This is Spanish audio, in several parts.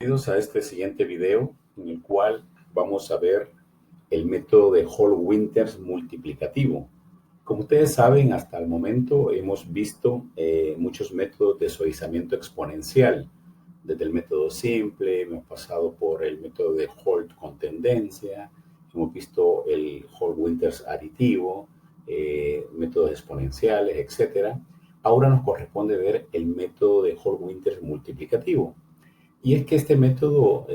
Bienvenidos a este siguiente video en el cual vamos a ver el método de Hall-Winters multiplicativo. Como ustedes saben, hasta el momento hemos visto muchos métodos de suavizamiento exponencial. Desde el método simple, hemos pasado por el método de Holt con tendencia, hemos visto el Hall-Winters aditivo, métodos exponenciales, etc. Ahora nos corresponde ver el método de Hall-Winters multiplicativo. Y es que este método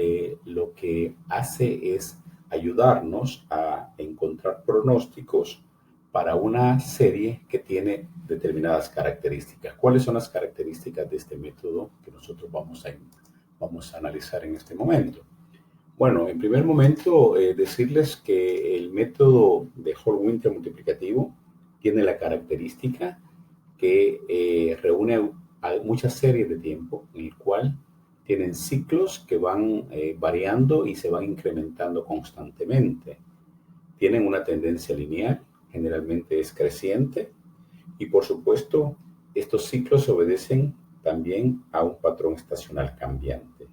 lo que hace es ayudarnos a encontrar pronósticos para una serie que tiene determinadas características. ¿Cuáles son las características de este método que nosotros vamos a analizar en este momento? Bueno, en primer momento, decirles que el método de Hall-Winters multiplicativo tiene la característica que reúne a muchas series de tiempo en el cual tienen ciclos que van variando y se van incrementando constantemente. Tienen una tendencia lineal, generalmente es creciente, y por supuesto, estos ciclos obedecen también a un patrón estacional cambiante.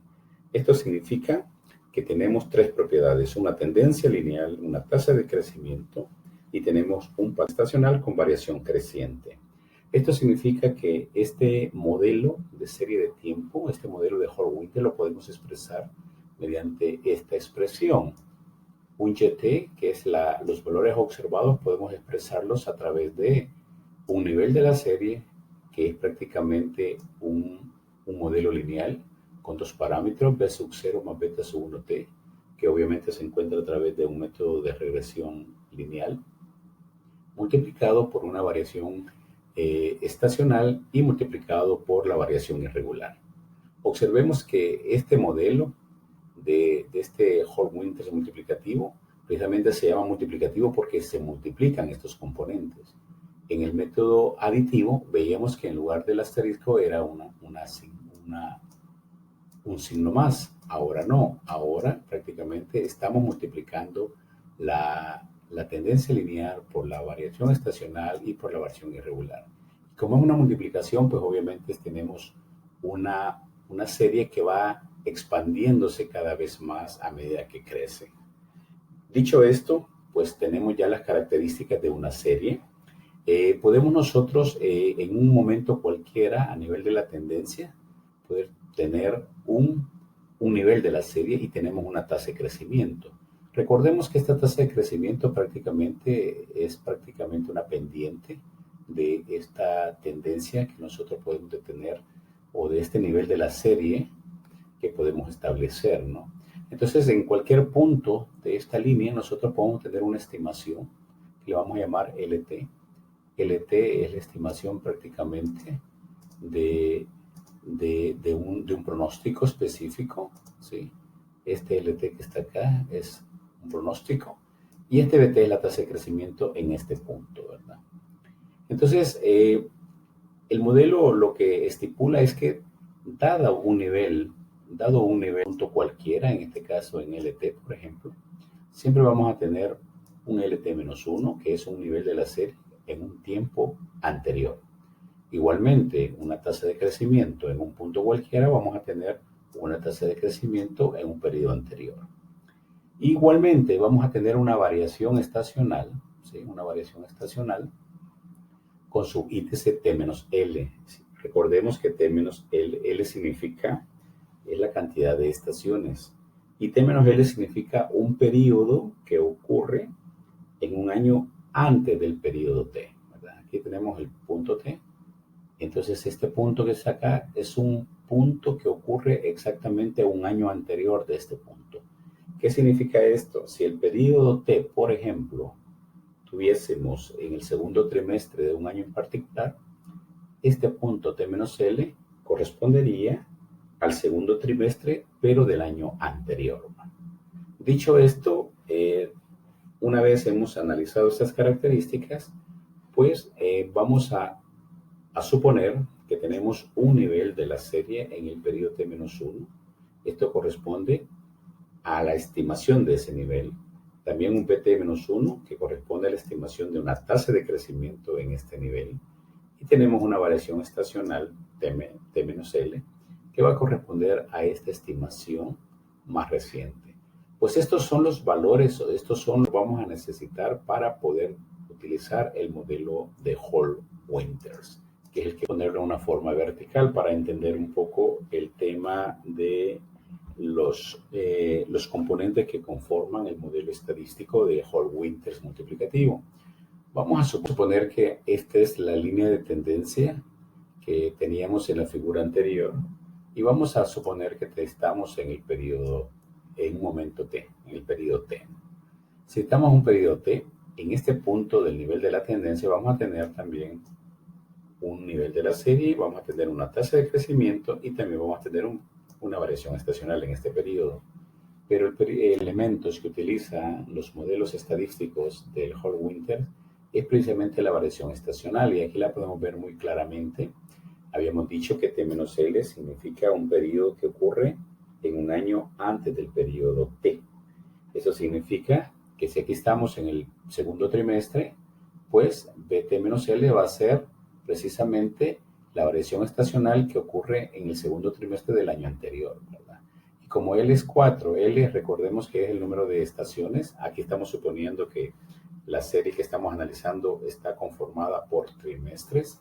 Esto significa que tenemos tres propiedades: una tendencia lineal, una tasa de crecimiento y tenemos un patrón estacional con variación creciente. Esto significa que este modelo de serie de tiempo, este modelo de Hall-Winters, lo podemos expresar mediante esta expresión. Un YT, que es los valores observados, podemos expresarlos a través de un nivel de la serie, que es prácticamente un modelo lineal con dos parámetros, B sub 0 más beta sub 1t, que obviamente se encuentra a través de un método de regresión lineal, multiplicado por una variación estacional y multiplicado por la variación irregular. Observemos que este modelo de este Hall-Winters multiplicativo precisamente se llama multiplicativo porque se multiplican estos componentes. En el método aditivo veíamos que en lugar del asterisco era un signo más. Ahora no, ahora prácticamente estamos multiplicando la tendencia lineal por la variación estacional y por la variación irregular. Como es una multiplicación, pues obviamente tenemos una serie que va expandiéndose cada vez más a medida que crece. Dicho esto, pues tenemos ya las características de una serie. Podemos nosotros en un momento cualquiera a nivel de la tendencia poder tener un nivel de la serie y tenemos una tasa de crecimiento. Recordemos que esta tasa de crecimiento es prácticamente una pendiente de esta tendencia que nosotros podemos tener o de este nivel de la serie que podemos establecer, ¿no? Entonces, en cualquier punto de esta línea nosotros podemos tener una estimación que le vamos a llamar LT. LT es la estimación prácticamente de un pronóstico específico, ¿sí? Este LT que está acá es un pronóstico y este BT es la tasa de crecimiento en este punto, ¿verdad? Entonces, el modelo lo que estipula es que dado un nivel punto cualquiera, en este caso en LT, por ejemplo, siempre vamos a tener un LT-1, que es un nivel de la serie en un tiempo anterior. Igualmente, una tasa de crecimiento en un punto cualquiera, vamos a tener una tasa de crecimiento en un periodo anterior. Igualmente, vamos a tener una variación estacional, ¿sí? Una variación estacional con su índice T-L. Recordemos que T-L significa es la cantidad de estaciones y T-L significa un periodo que ocurre en un año antes del periodo T, ¿verdad? Aquí tenemos el punto T. Entonces este punto que está acá es un punto que ocurre exactamente un año anterior de este punto. ¿Qué significa esto? Si el periodo T, por ejemplo, tuviésemos en el segundo trimestre de un año en particular, este punto T-L correspondería al segundo trimestre, pero del año anterior. Dicho esto, una vez hemos analizado estas características, pues vamos a suponer que tenemos un nivel de la serie en el periodo T-1. Esto corresponde a la estimación de ese nivel. También un PT-1 que corresponde a la estimación de una tasa de crecimiento en este nivel. Y tenemos una variación estacional T-L que va a corresponder a esta estimación más reciente. Pues estos son los valores, o estos son los que vamos a necesitar para poder utilizar el modelo de Hall-Winters, que es el que ponerlo en una forma vertical para entender un poco el tema de los componentes que conforman el modelo estadístico de Hall-Winters multiplicativo. Vamos a suponer que esta es la línea de tendencia que teníamos en la figura anterior y vamos a suponer que estamos en el periodo, en un momento T, en el periodo T. Si estamos en un periodo T, en este punto del nivel de la tendencia vamos a tener también un nivel de la serie, vamos a tener una tasa de crecimiento y también vamos a tener una variación estacional en este periodo. Pero elementos que utilizan los modelos estadísticos del Hall-Winters es precisamente la variación estacional y aquí la podemos ver muy claramente. Habíamos dicho que T-L significa un periodo que ocurre en un año antes del periodo T. Eso significa que si aquí estamos en el segundo trimestre, pues BT-L va a ser precisamente la variación estacional que ocurre en el segundo trimestre del año anterior, ¿verdad? Y como L es 4, L recordemos que es el número de estaciones, aquí estamos suponiendo que la serie que estamos analizando está conformada por trimestres.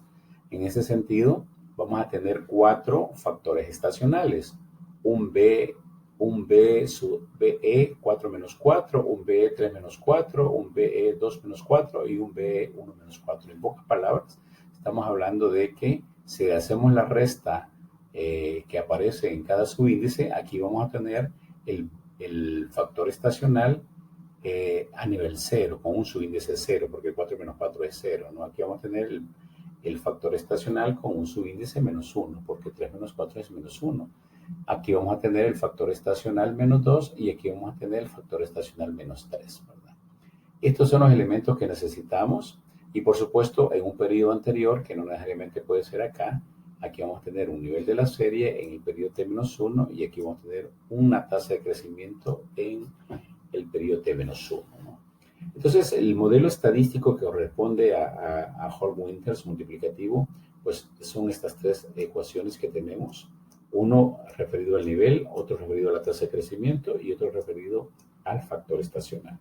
En ese sentido, vamos a tener 4 factores estacionales, un BE 4 menos 4, un BE 3 menos 4, un BE 2 menos 4 y un BE 1 menos 4. En pocas palabras, estamos hablando de que si hacemos la resta que aparece en cada subíndice, aquí vamos a tener el factor estacional a nivel 0, con un subíndice 0, porque 4 menos 4 es 0, ¿no? Aquí vamos a tener el factor estacional con un subíndice menos 1, porque 3 menos 4 es menos 1. Aquí vamos a tener el factor estacional menos 2 y aquí vamos a tener el factor estacional menos 3, ¿verdad? Estos son los elementos que necesitamos y por supuesto en un periodo anterior, que no necesariamente puede ser acá, aquí vamos a tener un nivel de la serie en el periodo T-1 y aquí vamos a tener una tasa de crecimiento en el periodo T-1, ¿no? Entonces, el modelo estadístico que corresponde a Hall-Winters multiplicativo, pues son estas 3 ecuaciones que tenemos. Uno referido al nivel, otro referido a la tasa de crecimiento y otro referido al factor estacional.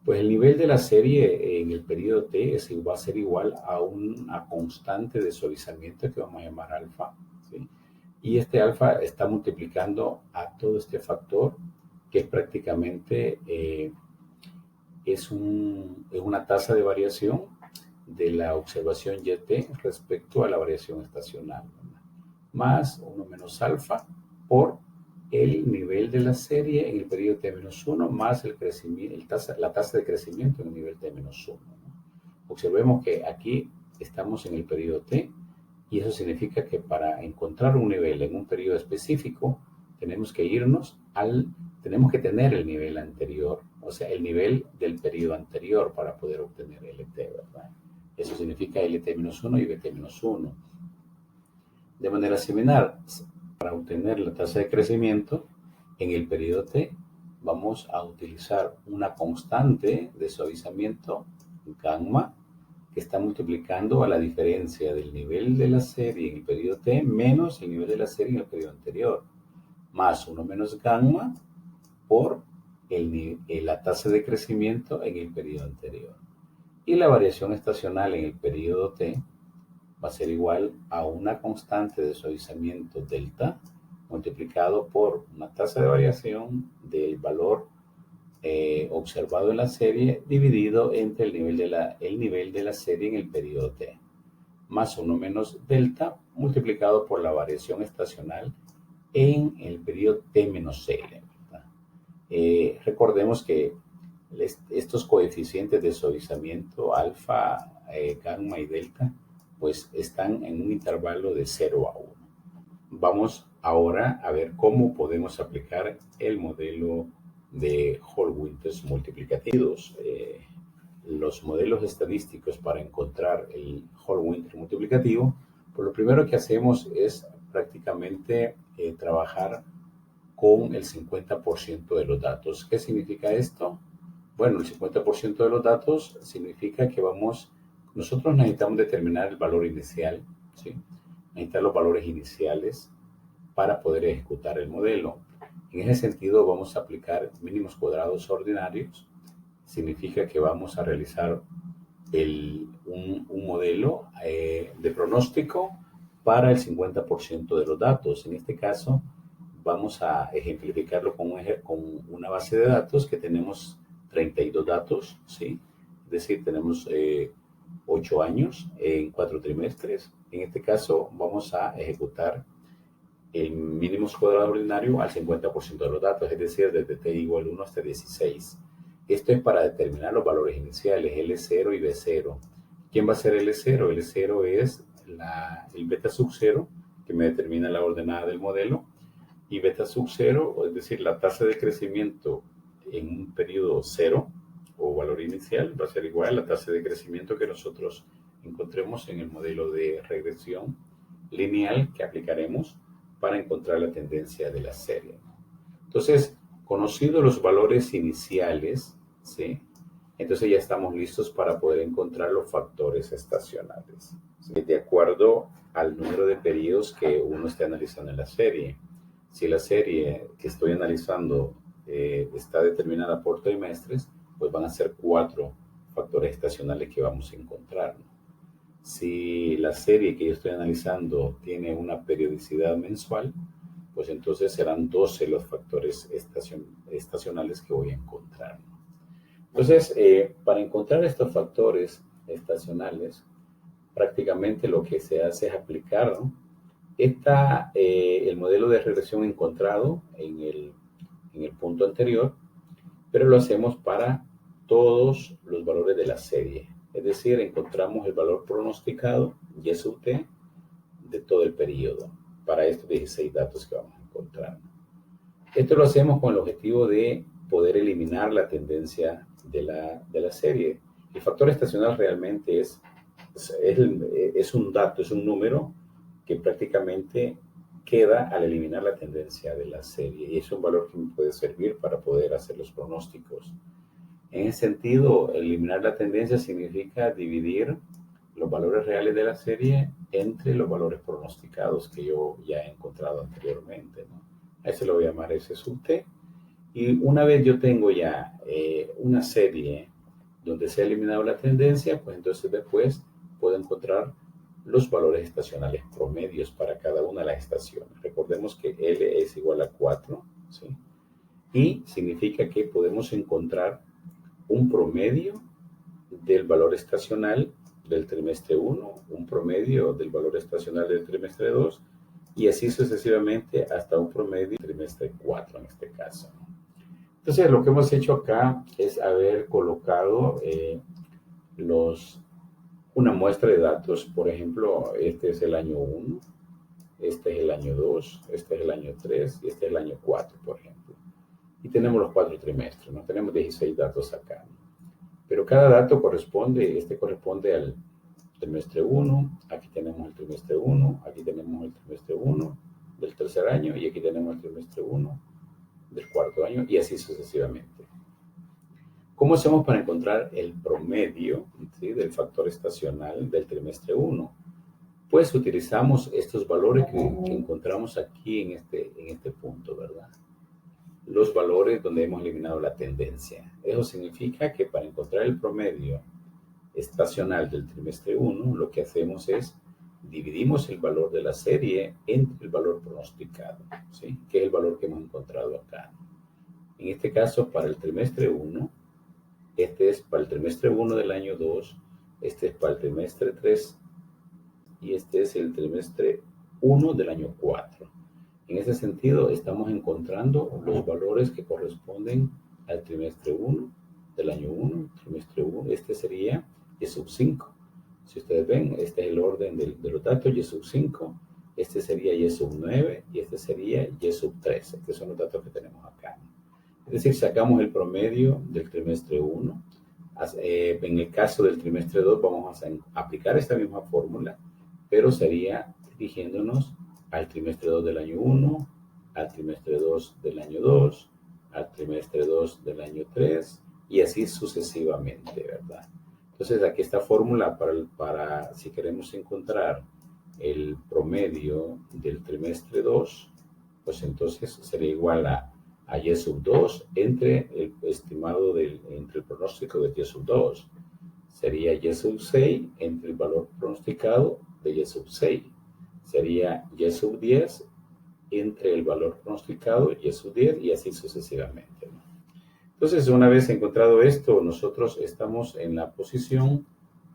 Pues el nivel de la serie en el periodo T va a ser igual a una constante de suavizamiento que vamos a llamar alfa, ¿sí? Y este alfa está multiplicando a todo este factor que es prácticamente es una tasa de variación de la observación YT respecto a la variación estacional, ¿verdad? Más 1 menos alfa por el nivel de la serie en el periodo T-1 más el crecimiento, la tasa de crecimiento en el nivel T-1, ¿no? Observemos que aquí estamos en el periodo T y eso significa que para encontrar un nivel en un periodo específico tenemos que tenemos que tener el nivel anterior, o sea, el nivel del periodo anterior para poder obtener LT, ¿verdad? Eso significa LT-1 y BT-1. De manera similar, para obtener la tasa de crecimiento en el periodo T, vamos a utilizar una constante de suavizamiento, gamma, que está multiplicando a la diferencia del nivel de la serie en el periodo T menos el nivel de la serie en el periodo anterior, más 1 menos gamma por la tasa de crecimiento en el periodo anterior. Y la variación estacional en el periodo T va a ser igual a una constante de suavizamiento delta multiplicado por una tasa de variación del valor observado en la serie dividido entre el nivel de la serie en el periodo T, más 1 menos delta multiplicado por la variación estacional en el periodo T-L. Recordemos que estos coeficientes de suavizamiento alfa, gamma y delta pues están en un intervalo de 0 a 1. Vamos ahora a ver cómo podemos aplicar el modelo de Hall-Winters multiplicativos. Los modelos estadísticos para encontrar el Hall-Winters multiplicativo, pues lo primero que hacemos es prácticamente trabajar con el 50% de los datos. ¿Qué significa esto? Bueno, el 50% de los datos significa que nosotros necesitamos determinar el valor inicial, ¿sí? Necesitar los valores iniciales para poder ejecutar el modelo. En ese sentido, vamos a aplicar mínimos cuadrados ordinarios. Significa que vamos a realizar un modelo de pronóstico para el 50% de los datos. En este caso, vamos a ejemplificarlo con una base de datos que tenemos 32 datos, ¿sí? Es decir, tenemos 8 años en 4 trimestres. En este caso, vamos a ejecutar el mínimos cuadrado ordinario al 50% de los datos, es decir, desde t igual 1 hasta 16. Esto es para determinar los valores iniciales, L0 y B0. ¿Quién va a ser L0? L0 es el beta sub 0, que me determina la ordenada del modelo, y beta sub 0, es decir, la tasa de crecimiento en un periodo 0 o valor inicial va a ser igual a la tasa de crecimiento que nosotros encontremos en el modelo de regresión lineal que aplicaremos para encontrar la tendencia de la serie. Entonces, conocidos los valores iniciales, ¿sí? Entonces ya estamos listos para poder encontrar los factores estacionales, ¿sí? De acuerdo al número de periodos que uno esté analizando en la serie. Si la serie que estoy analizando está determinada por trimestres, pues van a ser 4 factores estacionales que vamos a encontrar, ¿no? Si la serie que yo estoy analizando tiene una periodicidad mensual, pues entonces serán 12 los factores estacionales que voy a encontrar, ¿no? Entonces, para encontrar estos factores estacionales, prácticamente lo que se hace es aplicar, ¿no? El modelo de regresión encontrado en el punto anterior, pero lo hacemos para todos los valores de la serie. Es decir, encontramos el valor pronosticado, Y sub t, de todo el periodo, para estos 16 datos que vamos a encontrar. Esto lo hacemos con el objetivo de poder eliminar la tendencia de la serie. El factor estacional realmente es un dato, es un número que prácticamente queda al eliminar la tendencia de la serie, y es un valor que me puede servir para poder hacer los pronósticos. En ese sentido, eliminar la tendencia significa dividir los valores reales de la serie entre los valores pronosticados que yo ya he encontrado anteriormente, ¿no? A eso lo voy a llamar S sub t. Y una vez yo tengo ya una serie donde se ha eliminado la tendencia, pues entonces después puedo encontrar los valores estacionales promedios para cada una de las estaciones. Recordemos que L es igual a 4, ¿sí? Y significa que podemos encontrar un promedio del valor estacional del trimestre 1, un promedio del valor estacional del trimestre 2, y así sucesivamente hasta un promedio del trimestre 4 en este caso. Entonces, lo que hemos hecho acá es haber colocado una muestra de datos. Por ejemplo, este es el año 1, este es el año 2, este es el año 3 y este es el año 4, por ejemplo. Y tenemos los 4 trimestres, ¿no? Tenemos 16 datos acá, ¿no? Pero cada dato corresponde al trimestre 1, aquí tenemos el trimestre 1, aquí tenemos el trimestre 1 del tercer año y aquí tenemos el trimestre 1 del cuarto año y así sucesivamente. ¿Cómo hacemos para encontrar el promedio, ¿sí?, del factor estacional del trimestre 1? Pues utilizamos estos valores que encontramos aquí en este punto, ¿verdad? Los valores donde hemos eliminado la tendencia. Eso significa que para encontrar el promedio estacional del trimestre 1, lo que hacemos es dividimos el valor de la serie entre el valor pronosticado, ¿sí?, que es el valor que hemos encontrado acá. En este caso, para el trimestre 1, este es para el trimestre 1 del año 2, este es para el trimestre 3 y este es el trimestre 1 del año 4. En ese sentido, estamos encontrando los valores que corresponden al trimestre 1 del año 1, trimestre 1, este sería Y sub 5. Si ustedes ven, este es el orden de los datos, Y sub 5, este sería Y sub 9 y este sería Y sub 3. Estos son los datos que tenemos acá. Es decir, sacamos el promedio del trimestre 1. En el caso del trimestre 2 vamos a aplicar esta misma fórmula, pero sería dirigiéndonos al trimestre 2 del año 1, al trimestre 2 del año 2, al trimestre 2 del año 3 y así sucesivamente, ¿verdad? Entonces aquí esta fórmula para si queremos encontrar el promedio del trimestre 2, pues entonces sería igual a Y sub 2 entre el estimado entre el pronóstico de Y sub 2. Sería Y sub 6 entre el valor pronosticado de Y sub 6. Sería Y sub 10 entre el valor pronosticado Y sub 10 y así sucesivamente, ¿no? Entonces, una vez encontrado esto, nosotros estamos en la posición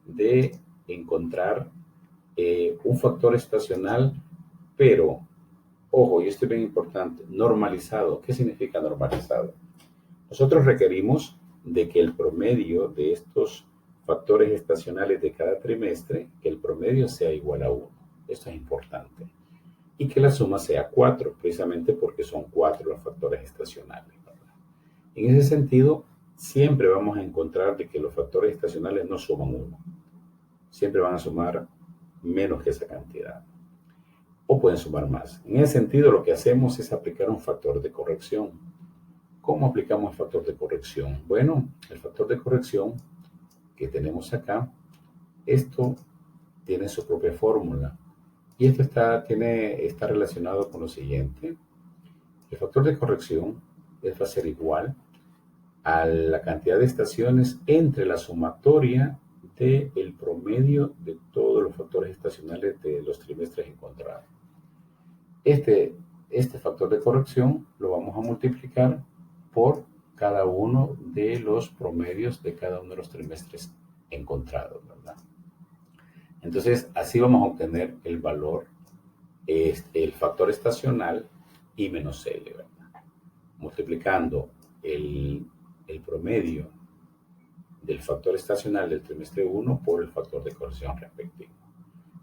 de encontrar un factor estacional, pero, ojo, y esto es bien importante, normalizado. ¿Qué significa normalizado? Nosotros requerimos de que el promedio de estos factores estacionales de cada trimestre, que el promedio sea igual a 1. Esto es importante. Y que la suma sea 4, precisamente porque son 4 los factores estacionales, ¿verdad? En ese sentido, siempre vamos a encontrar de que los factores estacionales no suman 1. Siempre van a sumar menos que esa cantidad. O pueden sumar más. En ese sentido, lo que hacemos es aplicar un factor de corrección. ¿Cómo aplicamos el factor de corrección? Bueno, el factor de corrección que tenemos acá, esto tiene su propia fórmula. Y esto está relacionado con lo siguiente. El factor de corrección va a ser igual a la cantidad de estaciones entre la sumatoria del promedio de todos los factores estacionales de los trimestres encontrados. Este factor de corrección lo vamos a multiplicar por cada uno de los promedios de cada uno de los trimestres encontrados, ¿verdad? Entonces, así vamos a obtener el valor, el factor estacional I menos L, ¿verdad? Multiplicando el promedio del factor estacional del trimestre 1 por el factor de corrección respectivo.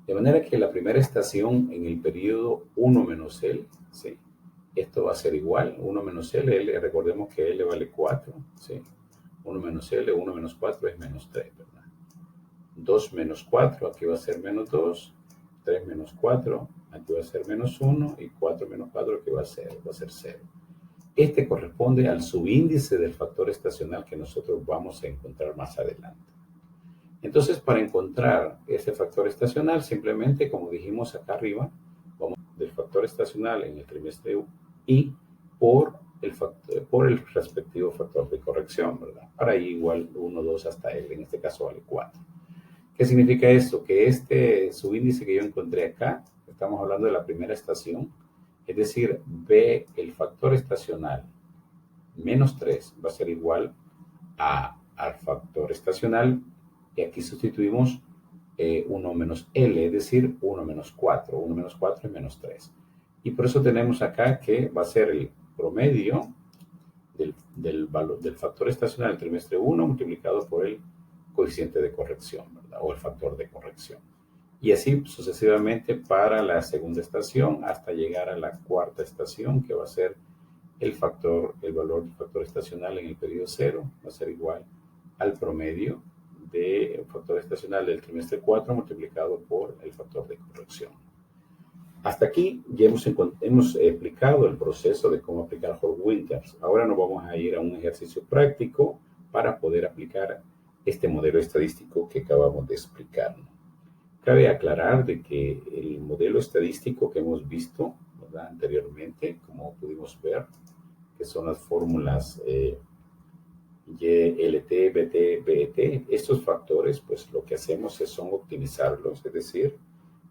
De manera que la primera estación en el periodo 1 menos L, ¿sí? Esto va a ser igual, 1 menos L, recordemos que L vale 4, ¿sí? 1 menos L, 1 menos 4 es menos 3, ¿verdad? 2 menos 4, aquí va a ser menos 2, 3 menos 4, aquí va a ser menos 1, y 4 menos 4, aquí va a ser 0. Este corresponde al subíndice del factor estacional que nosotros vamos a encontrar más adelante. Entonces, para encontrar ese factor estacional, simplemente, como dijimos acá arriba, vamos del factor estacional en el trimestre I por el respectivo factor de corrección, ¿verdad? Para I igual 1, 2 hasta L, en este caso vale 4. ¿Qué significa esto? Que este subíndice que yo encontré acá, estamos hablando de la primera estación, es decir, B, el factor estacional menos 3 va a ser igual al factor estacional, y aquí sustituimos 1 menos L, es decir, 1 menos 4. 1 menos 4 es menos 3. Y por eso tenemos acá que va a ser el promedio del factor estacional del trimestre 1 multiplicado por el coeficiente de corrección, ¿verdad? O el factor de corrección. Y así sucesivamente para la segunda estación hasta llegar a la cuarta estación, que va a ser el valor del factor estacional en el periodo 0 va a ser igual al promedio del factor estacional del trimestre 4 multiplicado por el factor de corrección. Hasta aquí ya hemos explicado el proceso de cómo aplicar Hall-Winters. Ahora nos vamos a ir a un ejercicio práctico para poder aplicar este modelo estadístico que acabamos de explicar. Cabe aclarar de que el modelo estadístico que hemos visto, ¿verdad?, anteriormente, como pudimos ver, que son las fórmulas YLT, BT, BET, estos factores, pues lo que hacemos son optimizarlos, es decir,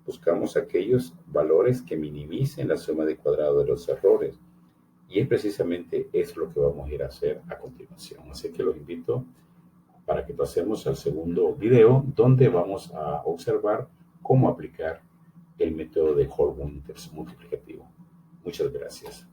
buscamos aquellos valores que minimicen la suma de cuadrado de los errores. Y es precisamente eso lo que vamos a ir a hacer a continuación. Así que los invito para que pasemos al segundo video, donde vamos a observar cómo aplicar el método de Hall-Winters multiplicativo. Muchas gracias.